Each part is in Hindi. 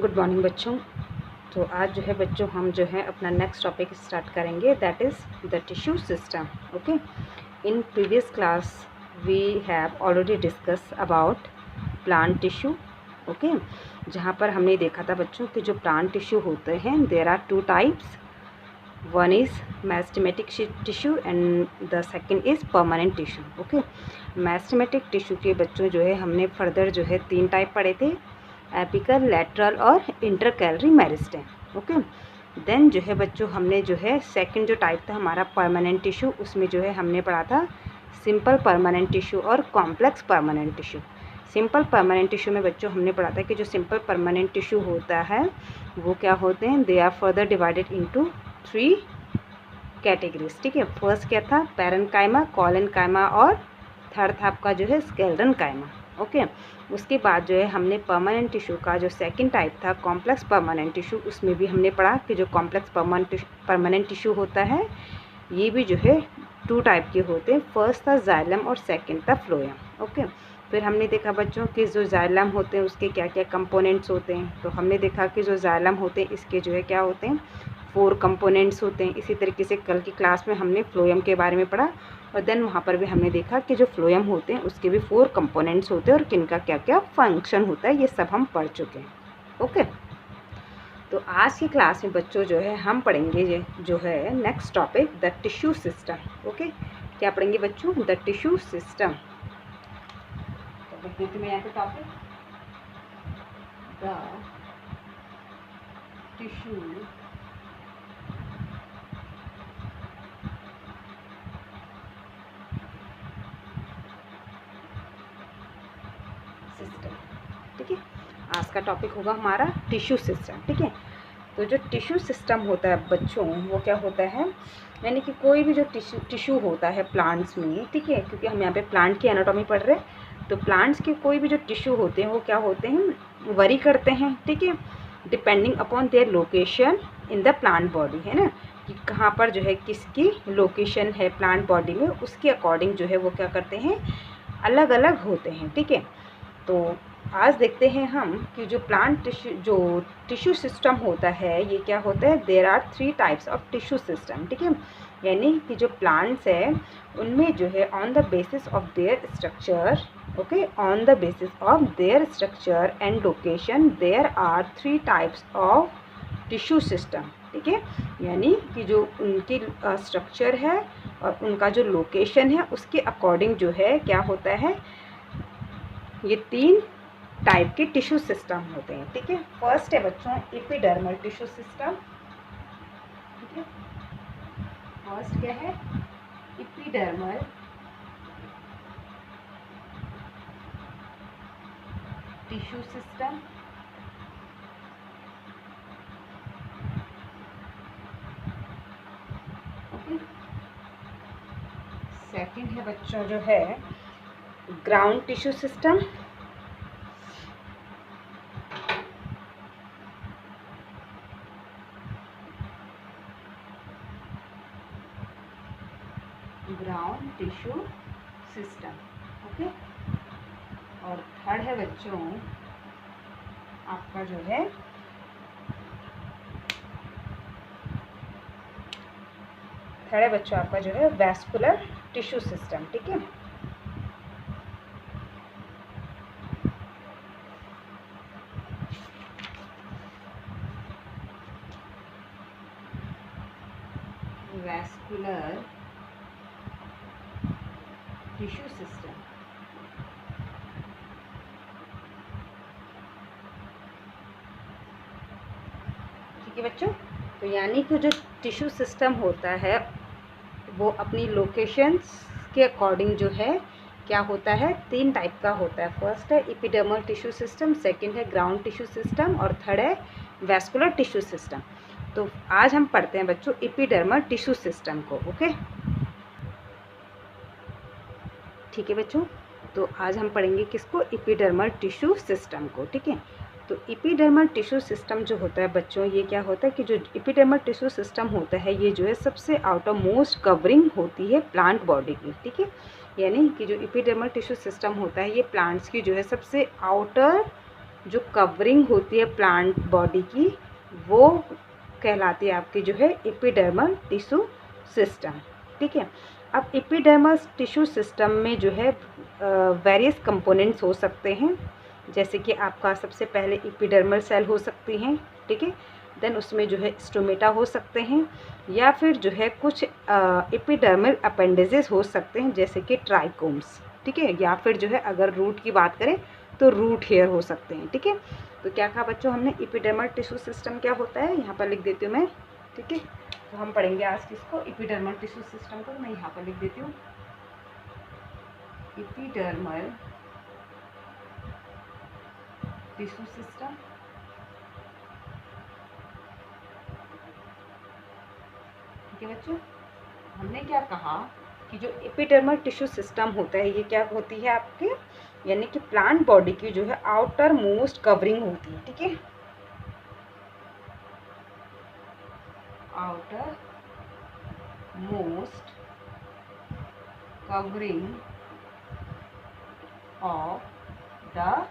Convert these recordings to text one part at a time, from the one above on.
गुड मॉर्निंग बच्चों। तो आज जो है बच्चों हम जो है अपना नेक्स्ट टॉपिक स्टार्ट करेंगे, that is the tissue system. Okay, in previous class we have already discuss about plant tissue. Okay, जहाँ पर हमने देखा था बच्चों कि जो प्लांट टिश्यू होते हैं there are two types, one is meristematic tissue and the second is permanent tissue. Okay, meristematic tissue के बच्चों जो है हमने फर्दर जो है 3 टाइप पढ़े थे, एपिकल, लैटरल और इंटरकैलरी मेरिस्टेम। ओके, देन जो है बच्चों हमने जो है सेकंड जो टाइप था हमारा परमानेंट टिश्यू, उसमें जो है हमने पढ़ा था सिंपल परमानेंट टिश्यू और complex permanent tissue. Simple permanent tissue में बच्चों हमने पढ़ा था कि जो सिंपल परमानेंट टिश्यू होता है वो क्या होते हैं, they are further divided into 3 categories. ठीक है, फर्स्ट क्या था, पैरेन्काइमा, कॉलेनकाइमा और थर्ड था आपका जो है स्केलेटनकाइमा। ओके, उसके बाद जो है हमने परमानेंट टिश्यू का जो सेकंड टाइप था कॉम्प्लेक्स परमानेंट टिश्यू, उसमें भी हमने पढ़ा कि जो कॉम्प्लेक्स परमानेंट टिश्यू होता है ये भी जो है 2 टाइप के होते हैं, फर्स्ट था जाइलम और सेकंड था फ्लोएम। ओके, फिर हमने देखा बच्चों कि जो जाइलम होते हैं उसके क्या क्या कंपोनेंट्स होते हैं। तो हमने देखा कि जो जाइलम होते हैं इसके जो है क्या होते हैं, 4 कंपोनेंट्स होते हैं। इसी तरीके से कल की क्लास में हमने फ्लोएम के बारे में पढ़ा और देन वहाँ पर भी हमने देखा कि जो फ्लोएम होते हैं उसके भी 4 कंपोनेंट्स होते हैं और किनका क्या क्या फंक्शन होता है, ये सब हम पढ़ चुके हैं। ओके, तो आज की क्लास में बच्चों जो है हम पढ़ेंगे जो है next topic the tissue system. Okay, क्या पढ़ेंगे बच्चों, द टिश्यू सिस्टम। तो देखिए तो मैं यहाँ पे टॉपिक द टिश्यू सिस्टम। ठीक है, आज का टॉपिक होगा हमारा टिश्यू सिस्टम। ठीक है, तो जो टिश्यू सिस्टम होता है बच्चों वो क्या होता है, यानी कि कोई भी जो टिश्यू होता है प्लांट्स में, ठीक है, क्योंकि हम यहाँ पे प्लांट की एनाटॉमी पढ़ रहे हैं, तो प्लांट्स के कोई भी जो टिश्यू होते हैं वो क्या होते हैं, वरी करते हैं। ठीक है, depending upon their location in the plant body, है ना, कि कहाँ पर जो है किसकी लोकेशन है प्लांट बॉडी में, उसके अकॉर्डिंग जो है वो क्या करते हैं, अलग अलग होते हैं। ठीक है, तो आज देखते हैं हम कि जो टिश्यू सिस्टम होता है ये क्या होता है, there are 3 types of tissue system. ठीक है, यानी कि जो प्लांट्स है उनमें जो है on the basis of their structure, okay, on the basis of their structure and location there are 3 types of tissue system. ठीक है, यानी कि जो उनकी स्ट्रक्चर है और उनका जो लोकेशन है उसके अकॉर्डिंग जो है क्या होता है, ये 3 टाइप के टिश्यू सिस्टम होते हैं। ठीक है, फर्स्ट है बच्चों एपिडर्मल टिश्यू सिस्टम। ठीक है, फर्स्ट क्या है, epidermal tissue system. Okay, second है बच्चों जो है ground tissue system. Ground tissue system. Okay, और थर्ड है बच्चों आपका जो है आपका जो है वैस्कुलर टिश्यू सिस्टम। ठीक है, वैस्कुलर टिश्यू सिस्टम। ठीक है बच्चों, तो यानी कि जो टिश्यू सिस्टम होता है वो अपनी लोकेशंस के अकॉर्डिंग जो है क्या होता है, 3 टाइप का होता है। फर्स्ट है एपिडर्मल टिश्यू सिस्टम, सेकंड है ग्राउंड टिश्यू सिस्टम और थर्ड है वैस्कुलर टिश्यू सिस्टम। तो आज हम पढ़ते हैं बच्चों एपिडर्मल टिश्यू सिस्टम को। ओके, ठीक है बच्चों, तो आज हम पढ़ेंगे किसको, एपिडर्मल टिश्यू सिस्टम को। ठीक है, तो एपिडर्मल टिश्यू सिस्टम जो होता है बच्चों ये क्या होता है कि जो एपिडर्मल टिश्यू सिस्टम होता है ये जो है सबसे आउटर मोस्ट कवरिंग होती है प्लांट बॉडी की। ठीक है, यानी कि जो एपिडर्मल टिश्यू सिस्टम होता है ये प्लांट्स की जो है सबसे आउटर जो कवरिंग होती है प्लांट बॉडी की वो कहलाती है आपकी जो है एपिडर्मल टिश्यू सिस्टम। ठीक है, अब एपिडर्मल टिश्यू सिस्टम में जो है वेरियस कंपोनेंट्स हो सकते हैं, जैसे कि आपका सबसे पहले एपिडर्मल सेल हो सकती हैं। ठीक है, देन उसमें जो है स्टोमेटा हो सकते हैं, या फिर जो है कुछ एपिडर्मल अपेंडेजेस हो सकते हैं जैसे कि ट्राइकोम्स। ठीक है, या फिर जो है अगर रूट की बात करें तो रूट हेयर हो सकते हैं। ठीक है, तो क्या कहा बच्चों हमने, एपिडर्मल टिश्यू सिस्टम क्या होता है, यहाँ पर लिख देती हूँ मैं। ठीक है, तो हम पढ़ेंगे आज किसको, एपिडर्मल टिश्यू सिस्टम को। मैं यहाँ पर लिख देती हूँ एपिडर्मल टिश्यू सिस्टम। ठीक है बच्चों, हमने क्या कहा कि जो एपिडर्मल टिश्यू सिस्टम होता है ये क्या होती है आपके, यानी कि प्लांट बॉडी की जो है आउटर मोस्ट कवरिंग होती है। ठीक है, outer most covering of the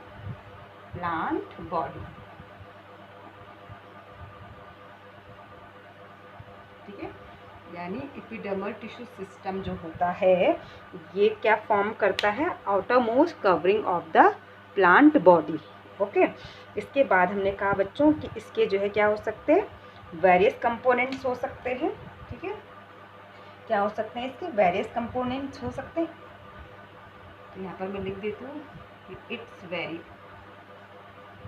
plant body. ठीक है, यानी एपिडर्मल टिश्यू सिस्टम जो होता है ये क्या फॉर्म करता है, outer most covering of the plant body. Okay, इसके बाद हमने कहा बच्चों कि इसके जो है क्या हो सकते हैं, वेरियस कंपोनेंट्स हो सकते हैं। ठीक है, क्या हो सकते हैं इसके, वेरियस कंपोनेंट्स हो सकते हैं। तो यहाँ पर मैं लिख देती हूँ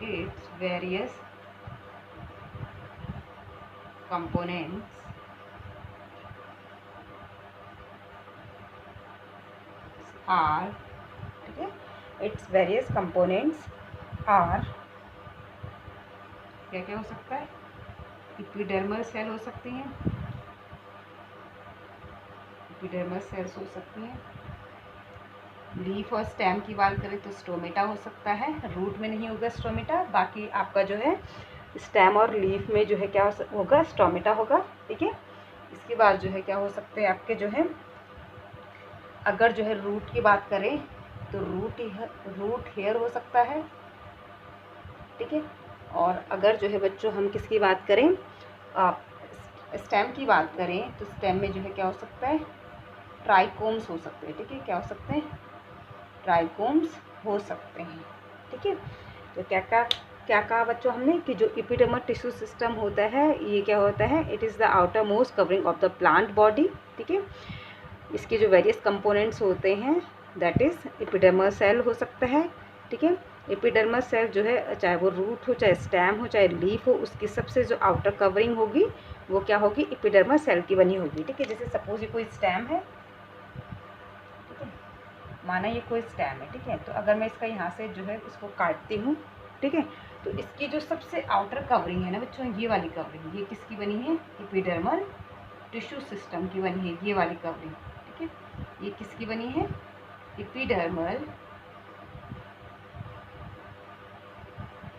इट्स वेरियस कंपोनेंट्स आर। ठीक है, इट्स वेरियस कंपोनेंट्स आर क्या क्या हो सकता है, एपिडर्मल सेल हो सकती हैं, एपिडर्मल सेल्स हो सकती हैं। लीफ और स्टेम की बात करें तो स्टोमेटा हो सकता है, रूट में नहीं होगा स्टोमेटा, बाकी आपका जो है स्टेम और लीफ में जो है क्या होगा, स्टोमेटा होगा। ठीक है, इसके बाद जो है क्या हो सकते हैं आपके जो है, अगर जो है रूट की बात करें तो रूट हेयर हो सकता है। ठीक है, और अगर जो है बच्चों हम किसकी बात करें, स्टेम की बात करें तो स्टेम में जो है क्या हो सकता है, ट्राइकोम्स हो सकते हैं। ठीक है, क्या हो सकते हैं, ट्राइकोम्स हो सकते हैं। ठीक है, तो क्या कहा बच्चों हमने कि जो एपिडर्मल टिश्यू सिस्टम होता है ये क्या होता है, it is the outer most covering of the plant body. ठीक है, इसके जो वेरियस कंपोनेंट्स होते हैं दैट इज़ एपिडर्मल सेल हो सकता है। ठीक है, एपिडर्मल सेल जो है चाहे वो रूट हो, चाहे स्टेम हो, चाहे लीफ हो, उसकी सबसे जो आउटर कवरिंग होगी वो क्या होगी, एपिडर्मल सेल की बनी होगी। ठीक है, जैसे सपोज ये कोई स्टेम है, ठीक है, माना ये कोई स्टेम है। ठीक है, तो अगर मैं इसका यहाँ से जो है इसको काटती हूँ, ठीक है, तो इसकी जो सबसे आउटर कवरिंग है ना बच्चों, ये वाली कवरिंग, ये किसकी बनी है, एपिडर्मल टिश्यू सिस्टम की बनी है ये वाली कवरिंग। ठीक है, ये किसकी बनी है, एपिडर्मल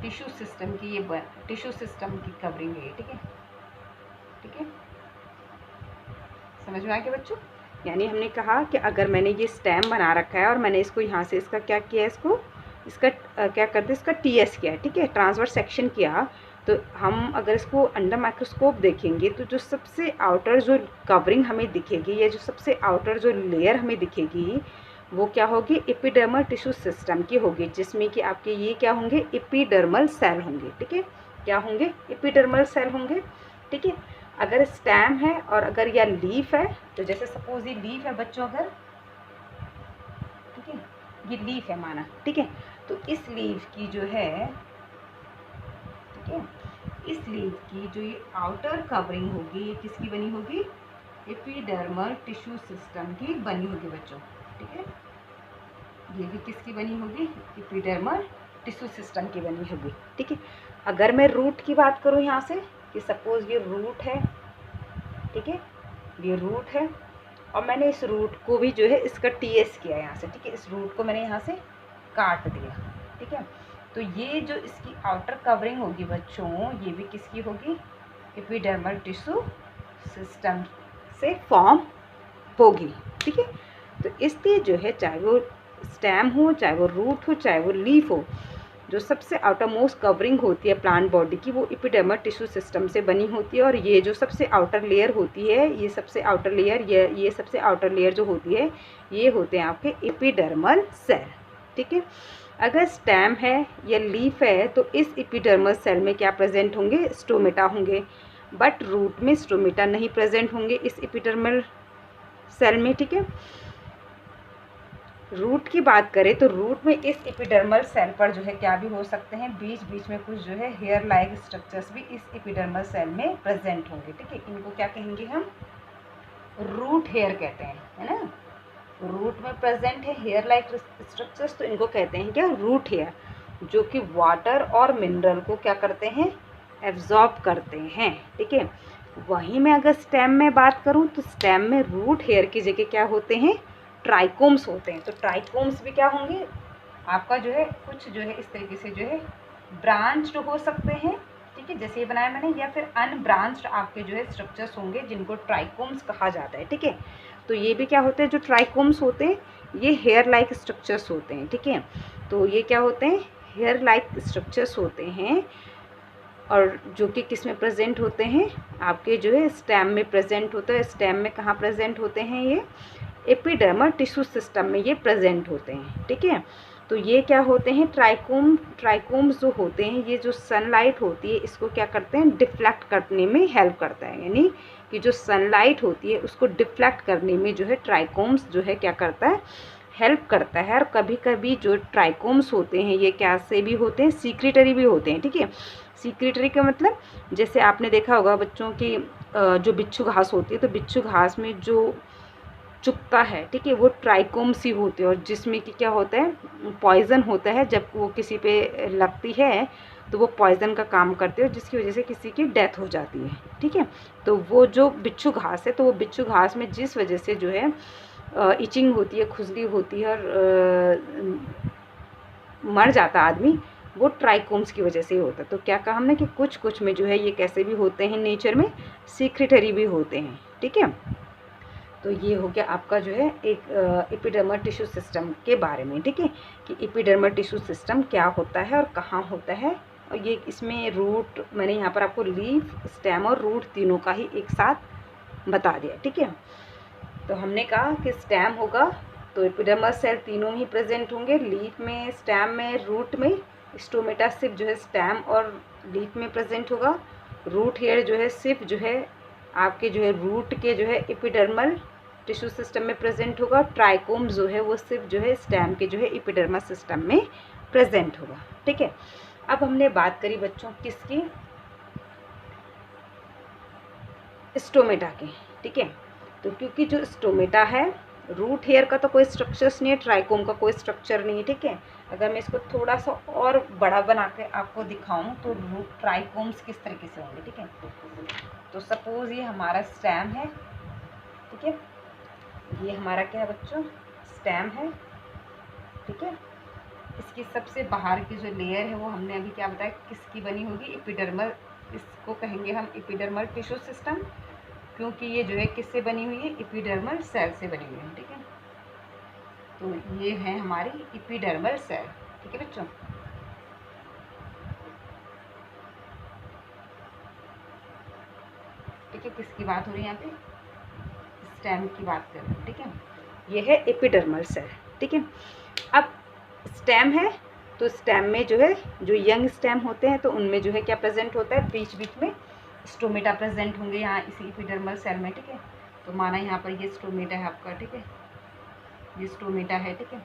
टिश्यू सिस्टम की, ये टिश्यू सिस्टम की कवरिंग है। ठीक है, ठीक है, समझ में आ गया बच्चों। यानी हमने कहा कि अगर मैंने ये स्टेम बना रखा है और मैंने इसको यहाँ से इसका क्या किया, इसका क्या करते, इसका टीएस किया है। ठीक है, ट्रांसवर्स सेक्शन किया, तो हम अगर इसको अंडर माइक्रोस्कोप देखेंगे तो जो सबसे आउटर जो कवरिंग हमें दिखेगी, या जो सबसे आउटर जो लेयर हमें दिखेगी वो क्या होगी, एपिडर्मल टिश्यू सिस्टम की होगी, जिसमें कि आपके ये क्या होंगे, एपिडर्मल सेल होंगे। ठीक है, क्या होंगे, एपिडर्मल सेल होंगे। ठीक है, अगर स्टेम है और अगर या लीफ है, तो जैसे सपोज ये लीफ है बच्चों, अगर ठीक है ये लीफ है माना, ठीक है, तो इस लीफ की जो है, ठीक है, इस लीफ की जो ये आउटर कवरिंग होगी ये किसकी बनी होगी, एपिडर्मल टिश्यू सिस्टम की बनी होगी बच्चों। ठीक है, ये भी किसकी बनी होगी, एपिडर्मल टिश्यू सिस्टम की बनी होगी। ठीक है, अगर मैं रूट की बात करूँ यहाँ से कि सपोज ये रूट है, ठीक है, ये रूट है और मैंने इस रूट को भी जो है इसका टीएस किया यहाँ से। ठीक है, इस रूट को मैंने यहाँ से काट दिया। ठीक है, तो ये जो इसकी आउटर कवरिंग होगी बच्चों, ये भी किसकी होगी, एपिडर्मल टिश्यू सिस्टम से फॉर्म होगी। ठीक है, तो इसलिए जो है चाहे वो स्टेम हो, चाहे वो रूट हो, चाहे वो लीफ हो, जो सबसे आउटर मोस्ट कवरिंग होती है प्लांट बॉडी की वो एपिडर्मल टिश्यू सिस्टम से बनी होती है। और ये जो सबसे आउटर लेयर होती है, ये सबसे आउटर लेयर, ये सबसे आउटर लेयर जो होती है, ये होते हैं आपके एपिडर्मल सेल। ठीक है, अगर स्टेम है या लीफ है तो इस एपिडर्मल सेल में क्या प्रेजेंट होंगे, स्टोमेटा होंगे। बट रूट में स्टोमेटा नहीं प्रेजेंट होंगे इस एपिडर्मल सेल में। ठीक है, रूट की बात करें तो रूट में इस एपिडर्मल सेल पर जो है क्या भी हो सकते हैं, बीच बीच में कुछ जो है हेयर लाइक स्ट्रक्चर्स भी इस एपिडर्मल सेल में प्रेजेंट होंगे। ठीक है, इनको क्या कहेंगे हम, रूट हेयर कहते हैं, है ना। रूट में प्रेजेंट है हेयर लाइक स्ट्रक्चर्स, तो इनको कहते हैं क्या, रूट हेयर, जो कि वाटर और मिनरल को क्या करते हैं, एब्जॉर्ब करते हैं। ठीक है, वहीं मैं अगर स्टेम में बात करूं तो स्टेम में रूट हेयर की जगह क्या होते हैं, ट्राइकोम्स होते हैं। तो ट्राइकोम्स भी क्या होंगे आपका जो है, कुछ जो है इस तरीके से जो है ब्रांच्ड हो सकते हैं। ठीक है, जैसे ये बनाया मैंने, या फिर अनब्रांच्ड आपके जो है स्ट्रक्चर्स होंगे जिनको ट्राइकोम्स कहा जाता है। ठीक है, तो ये भी क्या होते हैं, जो ट्राइकोम्स होते हैं ये हेयर लाइक स्ट्रक्चर्स होते हैं। ठीक है, तो ये क्या होते हैं, हेयर लाइक स्ट्रक्चर्स होते हैं, और जो कि किस में प्रेजेंट होते हैं, आपके जो है स्टेम में प्रेजेंट होता है। स्टेम में कहाँ प्रेजेंट होते हैं, ये एपिडर्मल टिश्यू सिस्टम में ये प्रेजेंट होते हैं। ठीक है, तो ये क्या होते हैं, ट्राइकोम्स जो होते हैं, ये जो सनलाइट होती है इसको क्या करते हैं, डिफ्लेक्ट करने में हेल्प करता है। यानी कि जो सनलाइट होती है उसको डिफ्लेक्ट करने में जो है ट्राइकोम्स जो है क्या करता है, हेल्प करता है। और कभी कभी जो ट्राइकोम्स होते हैं ये क्या से भी होते हैं, सीक्रेटरी भी होते हैं। ठीक है, सीक्रेटरी का मतलब जैसे आपने देखा होगा बच्चों की जो बिच्छू घास होती है, तो बिच्छू घास में जो चुगता है, ठीक है, वो ट्राइकोम्स ही होते हैं, और जिसमें कि क्या होता है, पॉइज़न होता है। जब वो किसी पे लगती है तो वो पॉइज़न का काम करते हैं, जिसकी वजह से किसी की डेथ हो जाती है। ठीक है, तो वो जो बिच्छू घास है, तो वो बिच्छू घास में जिस वजह से जो है इचिंग होती है, खुजली होती है, और मर जाता आदमी, वो ट्राइकोम्स की वजह से ही होता है। तो क्या कहा हमने कि कुछ कुछ में जो है ये कैसे भी होते हैं, नेचर में सीक्रेटरी भी होते हैं। ठीक है, तो ये हो गया आपका जो है एक एपिडर्मल टिश्यू सिस्टम के बारे में। ठीक है, कि एपिडर्मल टिश्यू सिस्टम क्या होता है और कहाँ होता है। और ये इसमें रूट, मैंने यहाँ पर आपको लीफ, स्टेम और रूट तीनों का ही एक साथ बता दिया। ठीक है, तो हमने कहा कि स्टेम होगा तो एपिडर्मल सेल तीनों ही प्रेजेंट होंगे, लीफ में, स्टेम में, रूट में। स्टोमेटा सिर्फ जो है स्टेम और लीफ में प्रेजेंट होगा। रूट हेयर जो है सिर्फ जो है आपके जो है रूट के जो है एपिडर्मल टिश्यू सिस्टम में प्रेजेंट होगा। ट्राइकोम जो है वो सिर्फ जो है स्टेम के जो है एपिडर्मल सिस्टम में प्रेजेंट होगा। ठीक है, अब हमने बात करी बच्चों किसकी, स्टोमेटा की। ठीक है, तो क्योंकि जो स्टोमेटा है, रूट हेयर का तो कोई स्ट्रक्चर्स नहीं है, ट्राइकोम का कोई स्ट्रक्चर नहीं है। ठीक है, अगर मैं इसको थोड़ा सा और बड़ा बना के आपको दिखाऊं तो रूट ट्राइकोम्स किस तरीके से होंगे। ठीक है, तो सपोज ये हमारा स्टेम है। ठीक है, ये हमारा क्या है बच्चों, स्टेम है। ठीक है, इसकी सबसे बाहर की जो लेयर है वो हमने अभी क्या बताया किसकी बनी होगी, एपिडर्मल। इसको कहेंगे हम एपिडर्मल टिश्यू सिस्टम, क्योंकि ये जो है किससे बनी हुई है, एपिडर्मल सेल से बनी हुई है। ठीक है, तो ये है हमारी एपिडर्मल सेल। ठीक है बच्चों, ठीक है, किसकी बात हो रही है यहाँ पे, स्टेम की बात कर रहे हैं। ठीक है, ये है एपिडर्मल सेल। ठीक है, अब स्टेम है तो स्टेम में जो है जो यंग स्टेम होते हैं तो उनमें जो है क्या प्रेजेंट होता है, बीच बीच में स्टोमेटा प्रेजेंट होंगे यहाँ इसी एपिडर्मल सेल में। ठीक है, तो माना यहाँ पर ये स्टोमेटा है आपका। ठीक है, ये स्टोमेटा है। ठीक है,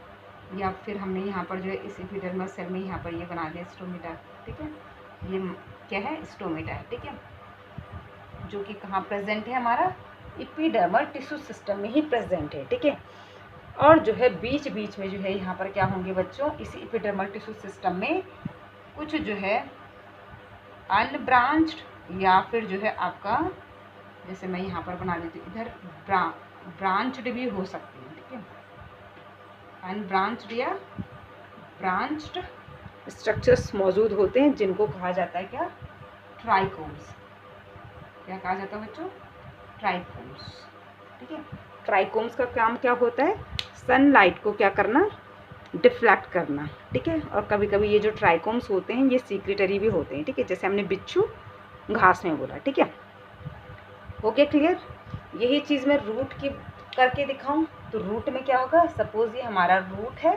या फिर हमने यहाँ पर जो है इस एपिडर्मल सेल में यहाँ पर ये बना दिया स्टोमेटा। ठीक है, ये क्या है, स्टोमेटा है। ठीक है, जो कि कहाँ प्रेजेंट है, हमारा एपिडर्मल टिश्यू सिस्टम में ही प्रेजेंट है। ठीक है, और जो है बीच बीच में जो है यहाँ पर क्या होंगे बच्चों, इसी एपिडर्मल टिश्यू सिस्टम में कुछ जो है अनब्रांच्ड, या फिर जो है आपका, जैसे मैं यहाँ पर बना देती हूँ, इधर ब्रांच्ड भी हो सकती है। ठीक है, अनब्रांच्ड या ब्रांच्ड स्ट्रक्चर्स मौजूद होते हैं जिनको कहा जाता है क्या, ट्राइकोम्स। क्या कहा जाता है बच्चों, ट्राइकोम्स। ठीक है, ट्राइकोम्स का काम क्या होता है, सनलाइट को क्या करना, डिफ्लेक्ट करना, ठीक है। और कभी कभी ये जो ट्राइकोम्स होते हैं ये सीक्रेटरी भी होते हैं, ठीक है, जैसे हमने बिच्छू घास में बोला, ठीक है। Okay clear. यही चीज़ मैं रूट की करके दिखाऊं तो रूट में क्या होगा, सपोज ये हमारा रूट है,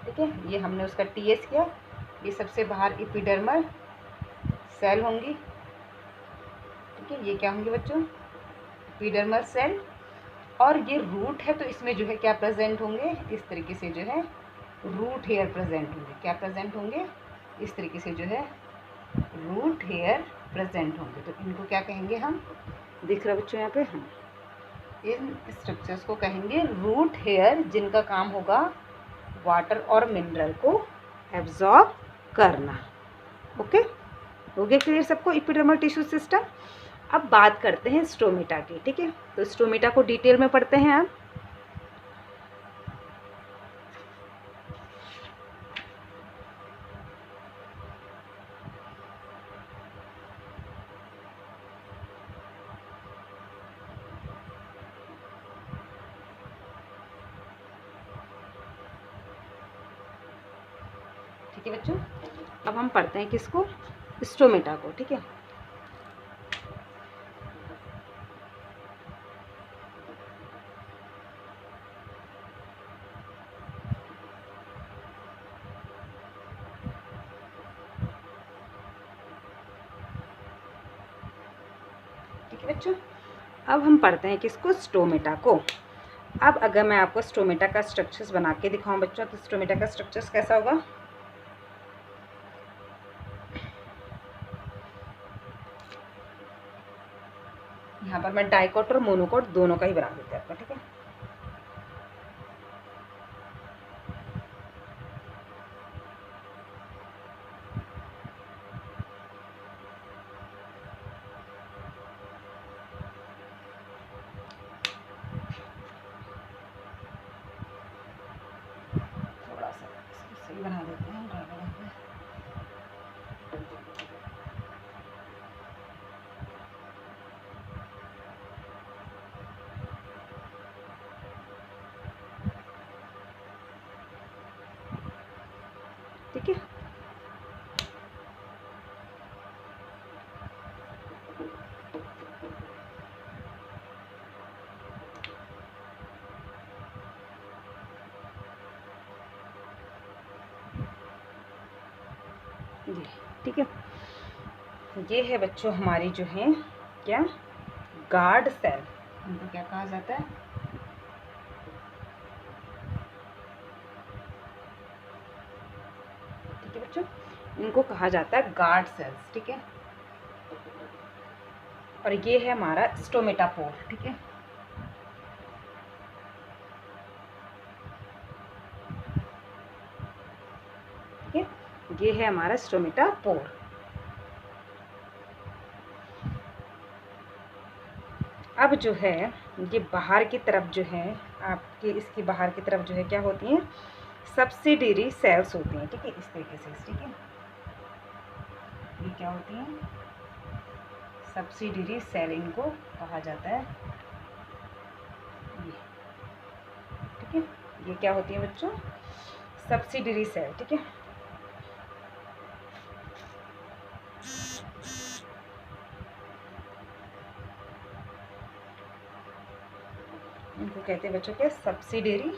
ठीक है, ये हमने उसका टीएस किया, ये सबसे बाहर एपिडर्मल सेल होंगी, ठीक है, ये क्या होंगे बच्चों, एपिडर्मल सेल। और ये रूट है तो इसमें जो है क्या प्रेजेंट होंगे, इस तरीके से जो है रूट हेयर प्रेजेंट होंगे, क्या प्रेजेंट होंगे, इस तरीके से जो है रूट हेयर प्रेजेंट होंगे। तो इनको क्या कहेंगे हम, दिख रहा बच्चों यहाँ पे, हम इन स्ट्रक्चर्स को कहेंगे रूट हेयर, जिनका काम होगा वाटर और मिनरल को एब्जॉर्ब करना। ओके, हो गया क्लियर सबको एपिडर्मल टिश्यू सिस्टम। अब बात करते हैं स्टोमेटा की, ठीक है। तो स्टोमेटा को डिटेल में पढ़ते हैं आप। ठीक है बच्चों, अब हम पढ़ते हैं किसको, स्टोमेटा को, ठीक है। ठीक है बच्चों, अब हम पढ़ते हैं किसको, स्टोमेटा को। अब अगर मैं आपको स्टोमेटा का स्ट्रक्चर्स बना के दिखाऊं बच्चों, तो स्टोमेटा का स्ट्रक्चर्स कैसा होगा, यहाँ पर मैं डाइकोट और मोनोकोट दोनों का ही बना देती हूँ आपका, ठीक है। थोड़ा सा सही बना देते हैं, ठीक है। जी ठीक है, ये है बच्चों हमारी जो है क्या, गार्ड सेल, इनको क्या कहा जाता है, ठीक है बच्चों, इनको कहा जाता है गार्ड सेल्स, ठीक है। और ये है हमारा स्टोमेटापोर, ठीक है। ठीक है, ये है हमारा स्टोमेटापोर। अब जो है ये बाहर की तरफ जो है आपके, इसकी बाहर की तरफ जो है क्या होती हैं, सब्सिडियरी सेल्स होती हैं, ठीक है, इस तरीके से, ठीक है, ये क्या होती हैं, सब्सिडियरी सेल इनको कहा जाता है, ये, ठीक है, ये क्या होती है बच्चों, सब्सिडियरी सेल, ठीक है। इनको कहते हैं बच्चों के सब्सिडियरी,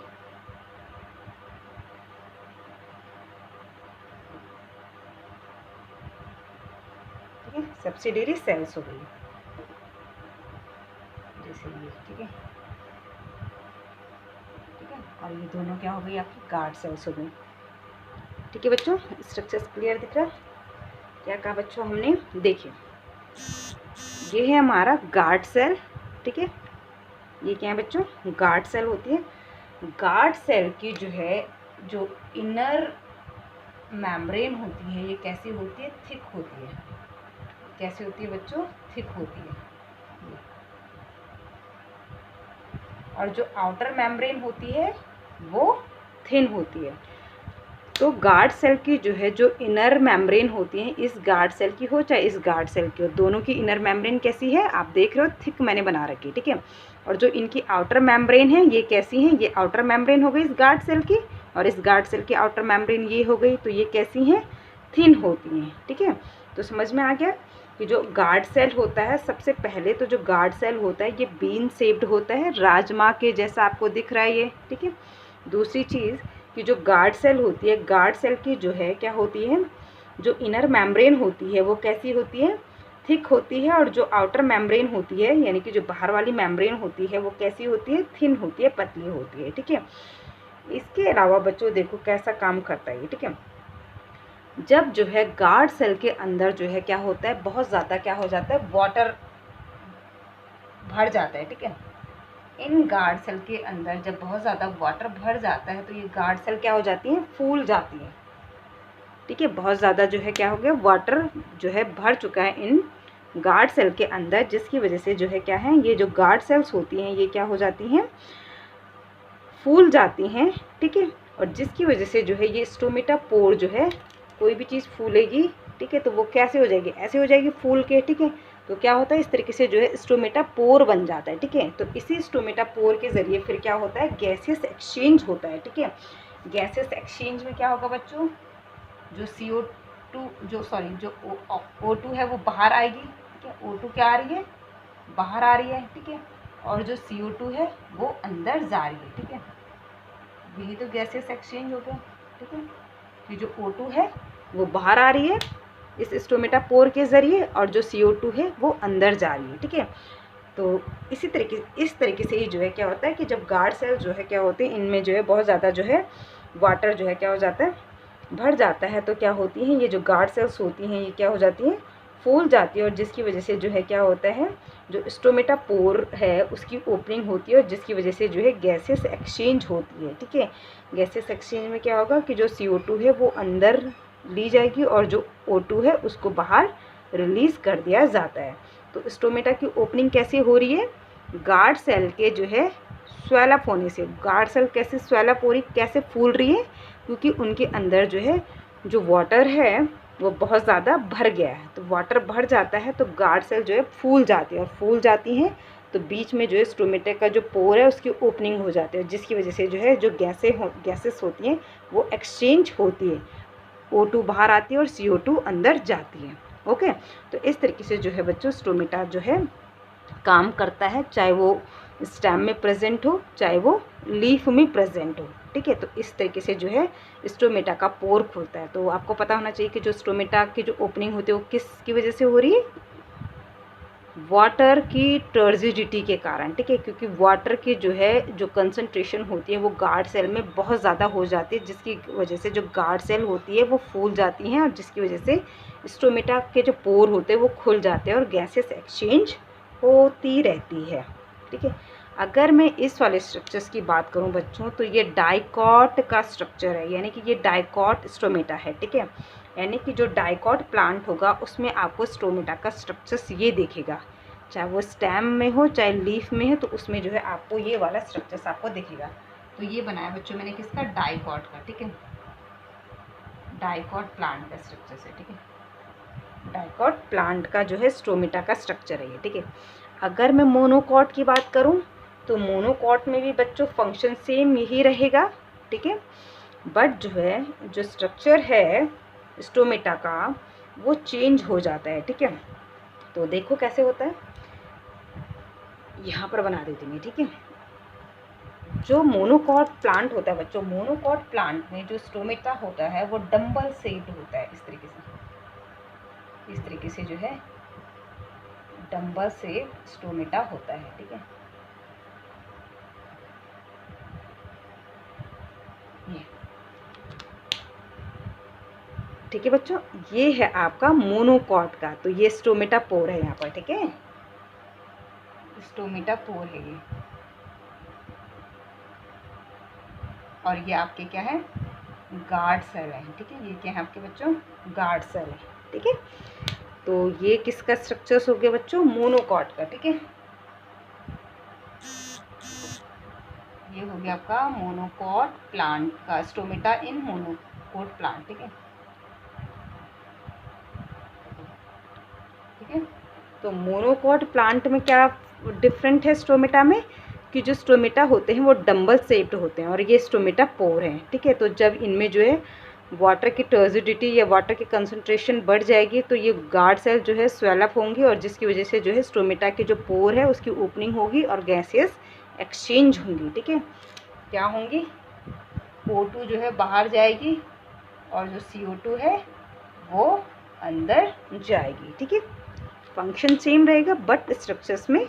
ठीक है, सब्सिडियरी सेल्स हो गई, जैसे ये, ठीक है, ठीक है। और ये दोनों क्या हो गई आपकी, गार्ड सेल्स हो गई, ठीक है बच्चों। स्ट्रक्चर्स क्लियर दिख रहा है, क्या कहा बच्चों हमने, देखिए ये है हमारा गार्ड सेल, ठीक है, ये क्या है बच्चों, गार्ड सेल होती है। गार्ड सेल की जो है, जो इनर मेम्ब्रेन होती है, ये कैसी होती है, थिक होती है, कैसी होती है बच्चों, थिक होती है। और जो आउटर मेम्ब्रेन होती है वो थिन होती है। तो गार्ड सेल की जो इनर मेम्ब्रेन होती है, इस गार्ड सेल की हो चाहे इस गार्ड सेल की हो, दोनों की इनर मेम्ब्रेन कैसी है आप देख रहे हो, थिक मैंने बना रखी है, ठीक है। और जो इनकी आउटर मेम्ब्रेन है ये कैसी है, ये आउटर मेम्ब्रेन हो गई इस गार्ड सेल की, और इस गार्ड सेल की आउटर मेम्ब्रेन ये हो गई, तो ये कैसी हैं, थिन होती हैं, ठीक है। तो समझ में आ गया कि जो गार्ड सेल होता है, सबसे पहले तो जो गार्ड सेल होता है ये बीन शेप्ड होता है, राजमा के जैसा आपको दिख रहा है ये, ठीक है। दूसरी चीज़ कि जो गार्ड सेल होती है, गार्ड सेल की जो है क्या होती है, जो इनर मेम्ब्रेन होती है वो कैसी होती है, थिक होती है, और जो आउटर मेम्ब्रेन होती है यानी कि जो बाहर वाली मेम्ब्रेन होती है वो कैसी होती है, थिन होती है, पतली होती है, ठीक है। इसके अलावा बच्चों देखो कैसा काम करता है ये, ठीक है। जब जो है गार्ड सेल के अंदर जो है क्या होता है, बहुत ज़्यादा क्या हो जाता है, वाटर भर जाता है, ठीक है। इन गार्ड सेल के अंदर जब बहुत ज़्यादा वाटर भर जाता है तो ये गार्ड सेल क्या हो जाती हैं, फूल जाती हैं, ठीक है। बहुत ज़्यादा जो है क्या हो गया, वाटर जो है भर चुका है इन गार्ड सेल के अंदर, जिसकी वजह से जो है क्या है, ये जो गार्ड सेल्स होती हैं ये क्या हो जाती हैं, फूल जाती हैं, ठीक है। और जिसकी वजह से जो है ये स्टोमेटा पोर जो है, कोई भी चीज़ फूलेगी, ठीक है, तो वो कैसे हो जाएगी, ऐसे हो जाएगी फूल के, ठीक है। तो क्या होता है, इस तरीके से जो है स्टोमेटा पोर बन जाता है, ठीक है। तो इसी स्टोमेटा पोर के ज़रिए फिर क्या होता है, गैसेस एक्सचेंज होता है, ठीक है। गैसेस एक्सचेंज में क्या होगा बच्चों, जो CO2 जो O2 है वो बाहर आएगी, ठीक है। O2 क्या आ रही है, बाहर आ रही है, ठीक है। और जो CO2 है वो अंदर जा रही है, ठीक है। यही तो गैसेस एक्सचेंज हो गया, ठीक है। कि जो O2 है वो बाहर आ रही है इस स्टोमेटा पोर के ज़रिए, और जो CO2 है वो अंदर जा रही है, ठीक है। तो इस तरीके से ही जो है क्या होता है कि जब गार्ड सेल जो है क्या होते हैं, इनमें जो है बहुत ज़्यादा जो है वाटर जो है क्या हो जाता है, भर जाता है, तो क्या होती हैं ये जो गार्ड सेल्स होती हैं ये क्या हो जाती हैं, फूल जाती है, और जिसकी वजह से जो है क्या होता है, जो स्टोमेटा पोर है उसकी ओपनिंग होती है, और जिसकी वजह से जो है गैसेस एक्सचेंज होती है, ठीक है। गैसेस एक्सचेंज में क्या होगा कि जो CO2 है वो अंदर ली जाएगी, और जो O2 है उसको बाहर रिलीज़ कर दिया जाता है। तो स्टोमेटा की ओपनिंग कैसे हो रही है, गार्ड सेल के जो है स्वेलअप होने से। गार्ड सेल कैसे स्वेलअप हो रही, कैसे फूल रही है, क्योंकि उनके अंदर जो है जो वाटर है वो बहुत ज़्यादा भर गया है। तो वाटर भर जाता है तो गार्ड सेल जो है फूल जाती है, और फूल जाती हैं तो बीच में जो है स्टोमेटा का जो पोर है उसकी ओपनिंग हो जाती है, जिसकी वजह से जो है जो गैसेस होती हैं वो एक्सचेंज होती है, O2 बाहर आती है और CO2 अंदर जाती है, ओके। तो इस तरीके से जो है बच्चों स्टोमेटा जो है काम करता है, चाहे वो स्टेम में प्रेजेंट हो चाहे वो लीफ में प्रेजेंट हो, ठीक है। तो इस तरीके से जो है स्टोमेटा का पोर खुलता है। तो आपको पता होना चाहिए कि जो स्टोमेटा की जो ओपनिंग होती है वो किसकी वजह से हो रही है, वाटर की टर्जिडिटी के कारण, ठीक है। क्योंकि वाटर की जो है जो कंसंट्रेशन होती है वो गार्ड सेल में बहुत ज़्यादा हो जाती है, जिसकी वजह से जो गार्ड सेल होती है वो फूल जाती हैं, और जिसकी वजह से स्टोमेटा के जो पोर होते हैं वो खुल जाते हैं और गैसेस एक्सचेंज होती रहती है, ठीक है। अगर मैं इस वाले स्ट्रक्चर्स की बात करूं बच्चों, तो ये डाइकॉट का स्ट्रक्चर है, यानी कि ये डाइकॉट स्टोमेटा है, ठीक है। यानी कि जो डाइकॉट प्लांट होगा उसमें आपको स्टोमेटा का स्ट्रक्चर्स ये दिखेगा, चाहे वो स्टेम में हो चाहे लीफ में हो, तो उसमें जो है आपको ये वाला स्ट्रक्चर्स आपको दिखेगा। तो ये बनाया बच्चों मैंने किसका, डाइकॉट का, ठीक है। डाइकॉट प्लांट का स्ट्रक्चर है, ठीक है। डाइकॉट प्लांट का जो है स्टोमेटा का स्ट्रक्चर है ये, ठीक है। अगर मैं मोनोकॉट की बात करूं तो मोनोकॉट में भी बच्चों फंक्शन सेम यही रहेगा, ठीक है। बट जो है जो स्ट्रक्चर है स्टोमेटा का वो चेंज हो जाता है, ठीक है। तो देखो कैसे होता है, यहाँ पर बना देती मैं, ठीक है। जो मोनोकॉट प्लांट होता है बच्चों, मोनोकॉट प्लांट में जो स्टोमेटा होता है वो डंबल शेप्ड होता है, इस तरीके से जो है डंबल शेप्ड स्टोमेटा होता है, ठीक है। ये ठीक है बच्चों, ये है आपका मोनोकॉट का। तो ये स्टोमेटा पोर है यहाँ पर, ठीक है, स्टोमेटा पोर है ये, और ये आपके क्या है, गार्ड सेल है, ठीक है। ये क्या है आपके बच्चों, गार्ड सेल है, ठीक है। तो ये किसका स्ट्रक्चर्स हो गया बच्चों, मोनोकॉट का, ठीक है। ये हो गया आपका मोनोकॉट प्लांट का स्टोमेटा इन मोनोकोट प्लांट, ठीक है। ठीक है, तो मोनोकोट प्लांट में क्या डिफरेंट है स्टोमेटा में, कि जो स्टोमेटा होते हैं वो डंबल शेप्ड होते हैं और ये स्टोमेटा पोर हैं, ठीक है। तो जब इनमें जो है वाटर की टर्जिडिटी या वाटर की कंसंट्रेशन बढ़ जाएगी तो ये गार्ड सेल जो है स्वेलअप होंगी और जिसकी वजह से जो है स्टोमेटा की जो पोर है उसकी ओपनिंग होगी और गैसेस एक्सचेंज होंगी, ठीक है। क्या होंगी, O2 जो है बाहर जाएगी और जो CO2 है वो अंदर जाएगी, ठीक है। फंक्शन सेम रहेगा बट स्ट्रक्चर्स में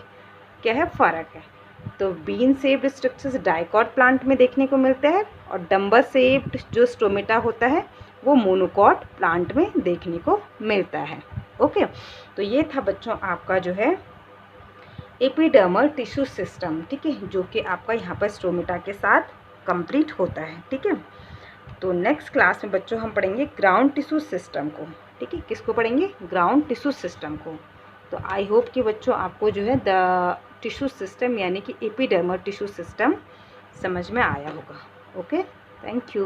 क्या है, फ़र्क है। तो bean shaped structures dicot plant में देखने को मिलते हैं और डंबल शेप्ड जो स्टोमेटा होता है वो मोनोकॉट प्लांट में देखने को मिलता है। ओके, तो ये था बच्चों आपका जो है एपिडर्मल टिश्यू सिस्टम, ठीक है, जो कि आपका यहाँ पर स्टोमेटा के साथ कंप्लीट होता है, ठीक है। तो नेक्स्ट क्लास में बच्चों हम पढ़ेंगे ग्राउंड टिश्यू सिस्टम को, ठीक है। किसको पढ़ेंगे, ग्राउंड टिश्यू सिस्टम को। तो आई होप कि बच्चों आपको जो है द टिश्यू सिस्टम यानी कि एपिडर्मल टिश्यू सिस्टम समझ में आया होगा। Okay, thank you.